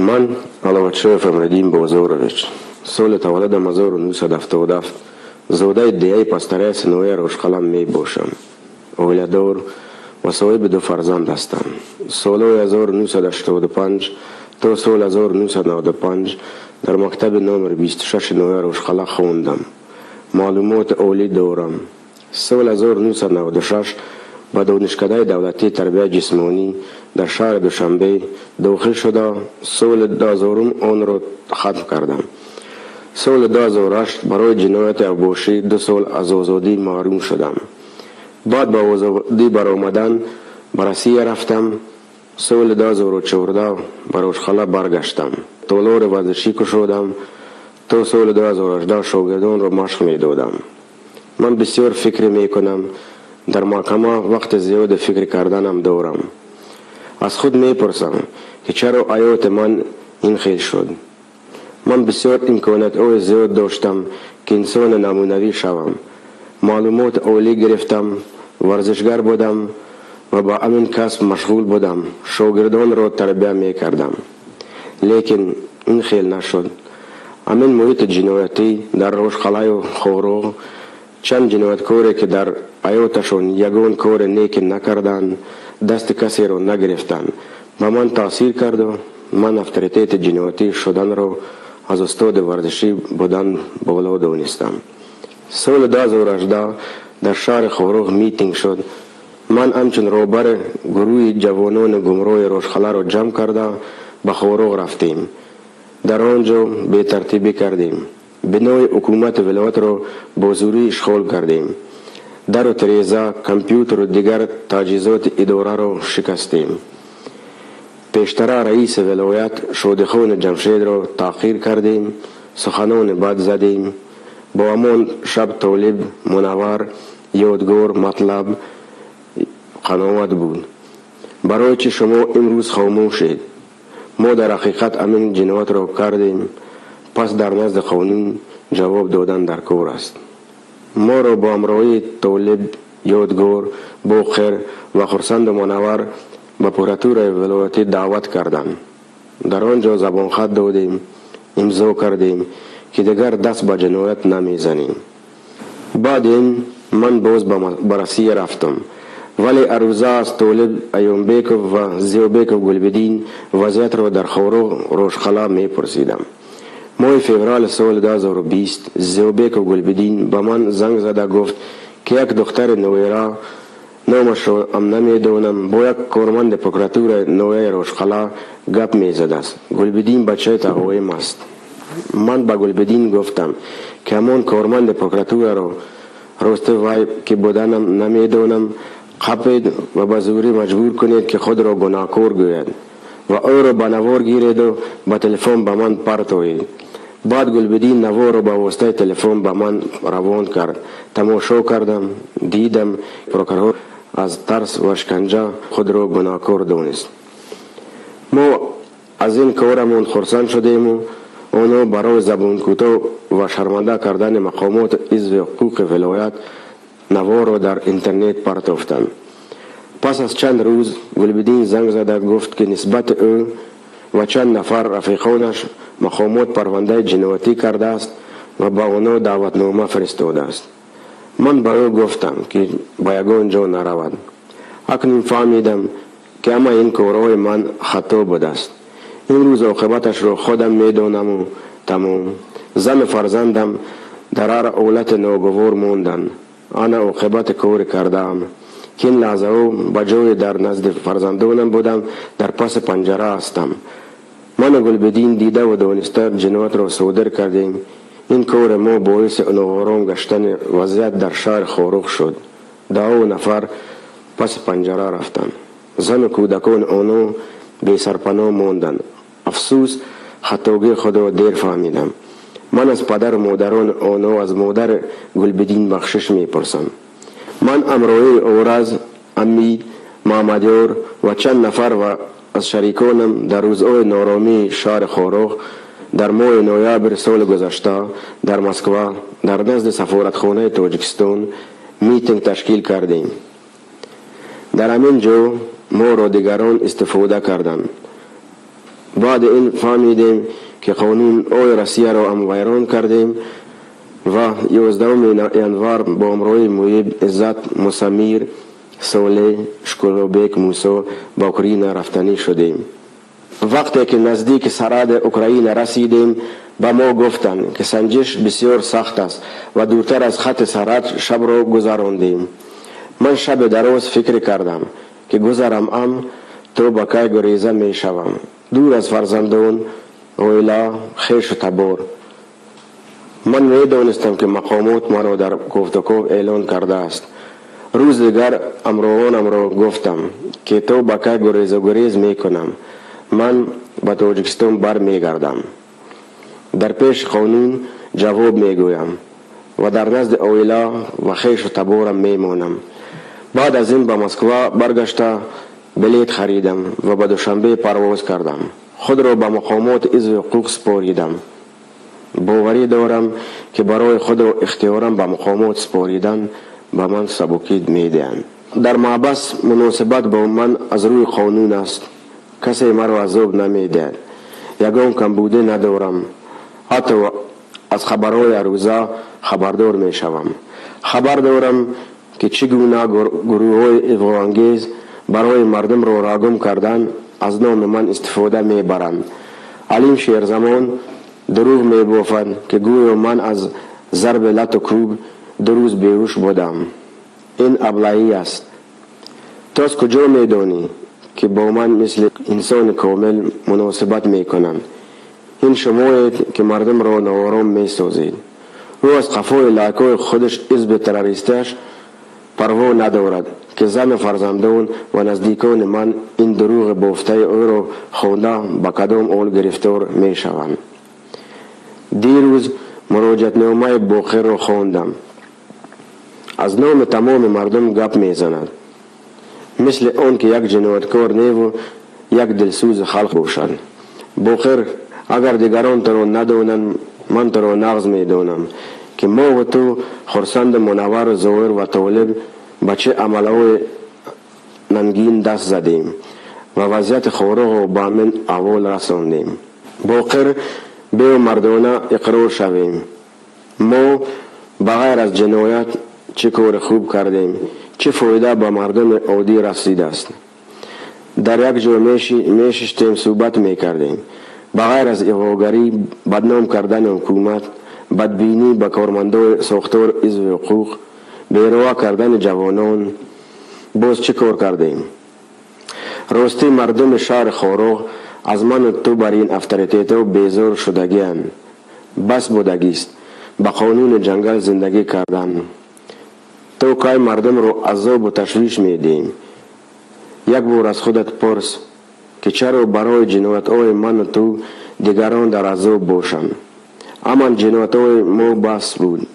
من Алаватшоев Амрадин Бозорович, соли таваллудам 1977, зодаи диаи пастараи синояи Рошқалам мебошам. Оиладор ва соҳиби ду фарзанд ҳастам. солҳои 1985 то соли 1995 дар мактаби номер 26 нояи Рошқала хондам. маълумоти олӣ дорам. соли 1996 ба донишкадаи давлатии тарбияи ҷисмонӣ дар шаҳри Душанбе дохил шуда, соли 2000 онро хатм кардам. соли 2008 барои ҷинояти авбошӣ 2 сол аз озодӣ маҳрум шудам. баъд ба озодӣ баромадан ба Россия рафтам. соли 2014 ба Рошқала баргаштам. толори варзишӣ кушодам. то соли 2018 шогирдонро машқ медодам. ман бисёр фикр мекунам. дар маҳкама вақти зиёди фикр карданам дорам. аз худ мепурсам ки чаро ҳаёти ман ин хел шуд. ман бисёр имкониятҳои зиёд доштам ки инсони намунавӣ шавам. маълумоти олӣ гирифтам, варзишгар будам ва ба ҳамин касб машғул будам. шогирдонро тарбия мекардам. лекин ин хел нашуд. ҳамин муҳити ҷиноятӣ дар Рошқалаю Хорӯғ, чанд ҷинояткоре ки дар ҳаёташон ягон кори неки накарданд, дасти касеро нагирифтанд, ба ман таъсир карду. ман авторитети ҷиноятӣ шуданро аз устоди варзишӣ будан боло донистам. соли 2018 дар шаҳри Хорӯғ митинг шуд. ман ҳамчун роҳбари гурӯҳи ҷавонони гумроҳи Рошқаларо ҷамъ карда ба Хорӯғ рафтем. дар он ҷо бетартибӣ кардем. бинои ҳукумати вилоятро бо зӯрӣ ишғол кардем. дару тиреза, компютеру дигар таҷҳизоти идораро шикастем. пештара раиси вилоят Шодихони Ҷамшедро таҳқир кардем. суханони бад задем. бо ҳамон шаб Толиб, Мунаввар, Ёдгор, Матлаб қаноат буд. барои чӣ шумо имрӯз хомӯшед? мо дар ҳақиқат ҳамин ҷиноятро кардем. пас дар назди қонун ҷавоб додан дар кор аст. моро бо ҳамроҳии Толиб, Ёдгор, Боқир ва Хурсанду Мунаввар ба прокуратураи вилоятӣ даъват карданд. дар он ҷо забонхат додем, имзо кардем ки дигар даст ба ҷиноят намезанем. баъди ин ман боз ба Россия рафтам. вале арӯза аз Толиб Айёнбеков ва Зиёбеков Гулбидин вазъиятро дар Хорӯғ Рошқала мепурсидам. моҳи феврали соли 2020 Зиёбеков Гулбидин ба ман занг зада гуфт ки як духтари ноера, номашро ҳам намедонам, бо як корманди прокуратураи ноҳияи Рошқала гап мезадааст. Гулбидин бачаи тағоим аст. ман ба Гулбидин гуфтам ки ҳамон корманди прокуратураро рости вай ки буданам намедонам қапед ва ба зӯрӣ маҷбур кунед ки худро гунаҳкор гӯяд ва ӯро ба навор гиреду ба телефон ба ман партоед. баъд Гулбидин наворро ба воситаи телефон ба ман равон кард. тамошо кардам, дидам прокурор аз тарс ва шиканҷа худро гунаҳкор донист. мо аз ин корамон хурсанд шудему оно барои забонкӯтоҳ ва шарманда кардани мақомоти ҳизби ҳуқуқи вилоят наворро дар интернет партофтанд. пас аз чанд рӯз Гулбидин занг зада гуфт ки нисбати ӯ ва чанд нафар рафиқонаш мақомот парвандаи ҷиноятӣ кардааст ва ба онҳо даъватнома фиристодааст. ман ба ӯ гуфтам ки ба ягон ҷо наравад. акнун фаҳмидам ки ҳама ин корҳои ман хато будааст. имрӯз оқибаташро худам медонаму тамом. зану фарзандам дар ҳар ҳолати ногувор монданд. ана оқибати кори кардаам ки ин лаҳзаҳо ба ҷое дар назди фарзандонам будам, дар паси панҷара ҳастам. ману Гулбидин дида ва дониста ҷиноятро содир кардем. ин кори мо боиси ноором гаштани вазъият дар шаҳри Хорӯғ шуд. 10 нафар паси панҷара рафтанд. зану кӯдакони онҳо бесарпаноҳ монданд. афсӯс, хатогии худро дер фаҳмидам. ман аз падару модарони онҳо, аз модари Гулбидин бахшиш мепурсам. ман ҳамроҳии Ораз, Амид, Маҳмадёр ва чанд нафар ва аз шариконам дар рӯзҳои норомии шаҳри Хорӯғ дар моҳи ноябри соли гузашта дар Москва дар назди сафоратхонаи Тоҷикистон митинг ташкил кардем. дар ҳамин ҷо моро дигарон истифода карданд. بعد این فهمیدیم که قانون اوی روسیه را هم ویران کردیم و 11 ینوار با امروی مویب عزت مسامیر سوله شکلوبک موسو با اوکراین رفتنی شدیم. وقتی که نزدیک سرحد اوکراین رسیدیم با ما گفتند که سنجش بسیار سخت است و دورتر از خط سرحد شب را گذراندیم. من شب دراز فکر کردم که گذرم تو با که گریزه می شوم، دور از فرزندان، اویلا، خیش و تبار. من می دانستم که مقامات ما را در گفتگو اعلان کرده است. روز دیگر امروانم را گفتم که تو با که گریز می کنم، من به تاجیکستان بر می گردم. در پیش قانون جواب می گویم و در نزد اویلا و خیش و تبارم می مانم. بعد از این به مسکو برگشته بلیط خریدم و به دوشنبه پرواز کردم. خود را به مقامات عضو حقوق سپاریدم. باوری دارم که برای خود را اختیارم به مقامات سپاریدن به من سبکی می دهند. در محبس مناسبت با من از روی قانون است. کسی مرا عذاب نمی دهد. یگان کمبوده ندارم. حتی از خبرهای روزا خبردار می شوم. خبر دارم که چگونه گروه های افغانگیز برای مردم را راگم کردن از نام من استفاده می برند. علیم شیرزمان دروغ می بافد که گویا من از ضرب لط و کوب 2 روز بیهوش بودم. این ابلهی است. تو از کجا می دانی که با من مثل انسان کامل مناسبت می کنند؟ این شمایید که مردم را ناآرام می سازید. او از قفای لایکای خودش حزب تروریستش پروا ندارد که زن فرزندان و نزدیکان من این دروغ بافته او را خوانده به کدام حال گرفتار می شوند. دیروز مراجعتنامه باقر را خواندم. از نام تمام مردم گپ می زند، مثل آن که یک جنایتکار نیو یک دلسوز خلق باشد. باقر اگر دیگران تو را ندانند من تو را نغز می دانم که ما و تو خرسند منور زاهر و طالب به چه عملهای ننگین دست زدیم و وضعیت خورا را به من احوال رساندیم. باقر به مردانه اقرار شویم. ما بغیر از جنایت چه کار خوب کردیم، چه فایده به مردم عادی رسیده است. در یک جا میشستیم صحبت میکردیم. بغیر از اغواگری، بدنام کردن حکومت، بدبینی به کارمندان ساختار حزب حقوق، بیروا کردن جوانان، باز چه کار کردیم؟ راستی مردم شهر خاراغ از من و تو بر این افطاریت و بیزار شدگی‌اند. بس بودگیست به قانون جنگل زندگی کردن. تو که مردم رو عذاب و تشویش میدیم. یک بار از خودت پرس که چرا برای جنایت‌های من و تو دیگران در عذاب باشند. اما جنایت‌های ما بس بود.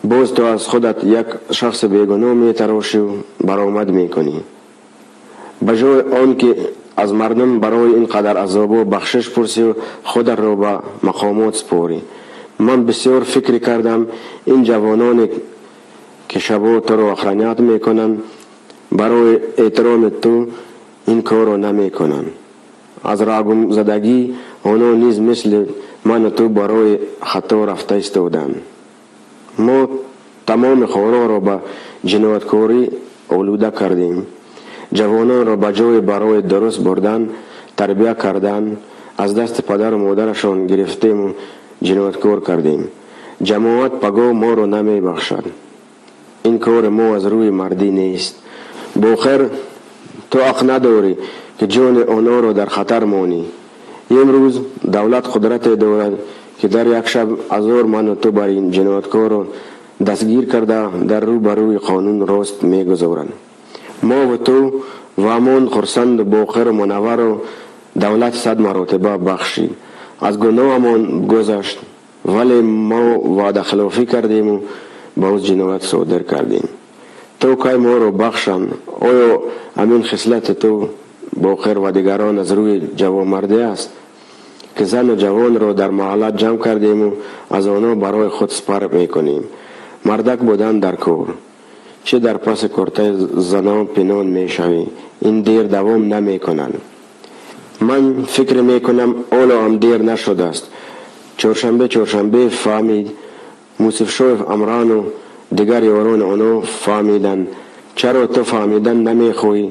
باز تو از خودت یک شخص بیگناه میتراشی و برآمد میکنی. بجای آن که از مردم برای این قدر عذاب و بخشش پرسی و خود را به مقامات سپاری. من بسیار فکر کردم این جوانان که شبا تو را اخرانیت میکنن برای احترام تو این کار را نمیکنن. از راگم زدگی آنها نیز مثل من و تو برای خطا رفته استودند. ما تمام خورا را به جنایتکاری آلوده کردیم. جوانان را به جای برای درست بردن تربیت کردن از دست پدر و مادرشان گرفتیم و جنایتکار کردیم. جماعت پگاه ما را نمی بخشد. این کار ما از روی مردی نیست. باخر تو حق نداری که جان آنها را در خطر مانی. امروز دولت قدرت دارد که در یک شب 1000 من و تو بر این جنایتکار را دستگیر کرده در رو بروی قانون راست می گذارند. ما و تو و همان خرسند باقر و منور و دولت 100 مراتبه بخشید. از گناهمان گذشت ولی ما وعده خلافی کردیم و باز جنایت صادر کردیم. تو که ما را بخشند، آیا همین خصلت تو باقر و دیگران از روی جوانمردی است که زن و جوان را در محلت جمع کردیم و از آنها برای خود سپر میکنیم؟ مردک بودن در کار، چه در پس کرته زنان پنهان میشوی. این دیر دوام نمی کنند. من فکر میکنم اولا هم دیر نشده است. چهارشنبه فهمید. موسف شویف امران و دیگر یاران آنو فهمیدن. چرا تو فهمیدن نمیخوی؟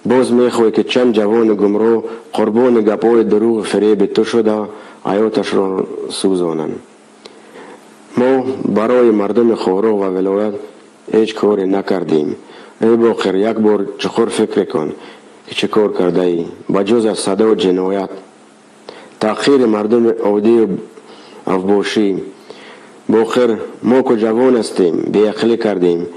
باز میخوی که چند جوان گمرو قربان گپای دروغ فریب تو شده حیاتش را سوزانن. ما برای مردم خورو و ولایت هیچ کاری نکردیم. ای باقر یک بار چخور فکر کن که چه کار کرده ای بجز از صدا و جنایت تأخیر مردم عادی افباشی. باقر ما که جوان هستیم بی عقلی کردیم.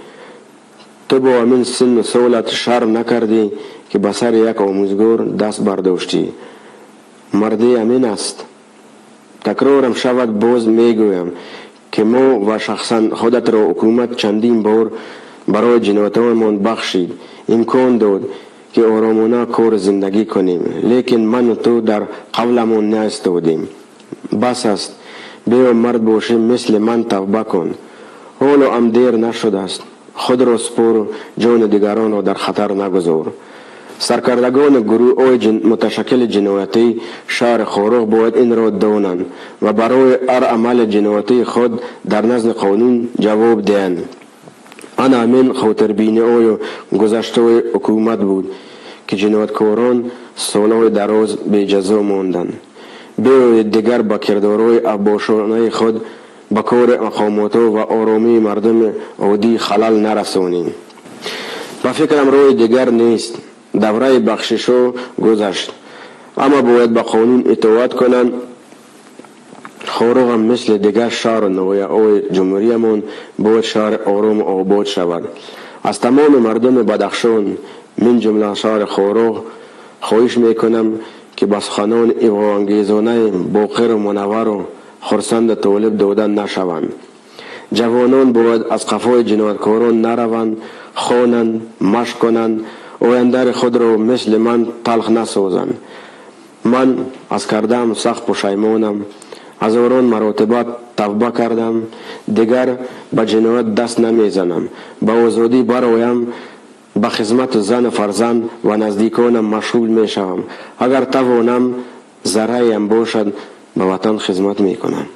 تو با همین سن و سالت شرم نکردی که بسر یک آموزگار دست برداشتی. مردی همین است. تکرارم شود باز میگویم که ما و شخصا خودت را حکومت چندین بار برای جنایتمان بخشید، امکان داد که آرامانه کار زندگی کنیم، لیکن من و تو در قولمان نایستادیم. بس است، بیا مرد باشی، مثل من توبه کن. حالا هم دیر نشده است. خود را سپار، جان دیگران را در خطر نگذار. سرکردگان گروه متشکل جنایتی شهر خاروق باید این را دانند و برای هر عمل جنایتی خود در نزد قانون جواب دهند. آن همین خاطربینی های گذشته حکومت بود که جنایتکاران سالهای دراز به جزا ماندند. بیاید دیگر با کردارهای افباشانه خود به کار مقامات و آرامی مردم عادی خلل نرسانیم. با فکرم روی دیگر نیست. دوره بخششو گذشت، اما باید با قانون اطاعت کنند. خاروق هم مثل دیگر شهر نویه های جمهوریمان باید شهر آرام و آباد شود. از تمام مردم بدخشان من جمله شهر خاروق خواهش میکنم که با سخنان ایوانگیزانه باقر و منور و خرسند طالب دادن نشوند. جوانان باید از قفای جنایتکاران نروند، خوانند، مشق کنند، آینده خود را مثل من تلخ نسازند. من از کردم سخت پشیمانم. هزاران مراتب توبه کردم. دیگر به جنایت دست نمیزنم. به آزادی برایم، به خدمت زن فرزند و نزدیکانم مشغول میشوم. اگر توانم ذره‌ای هم باشد به وطن خدمت میکنم.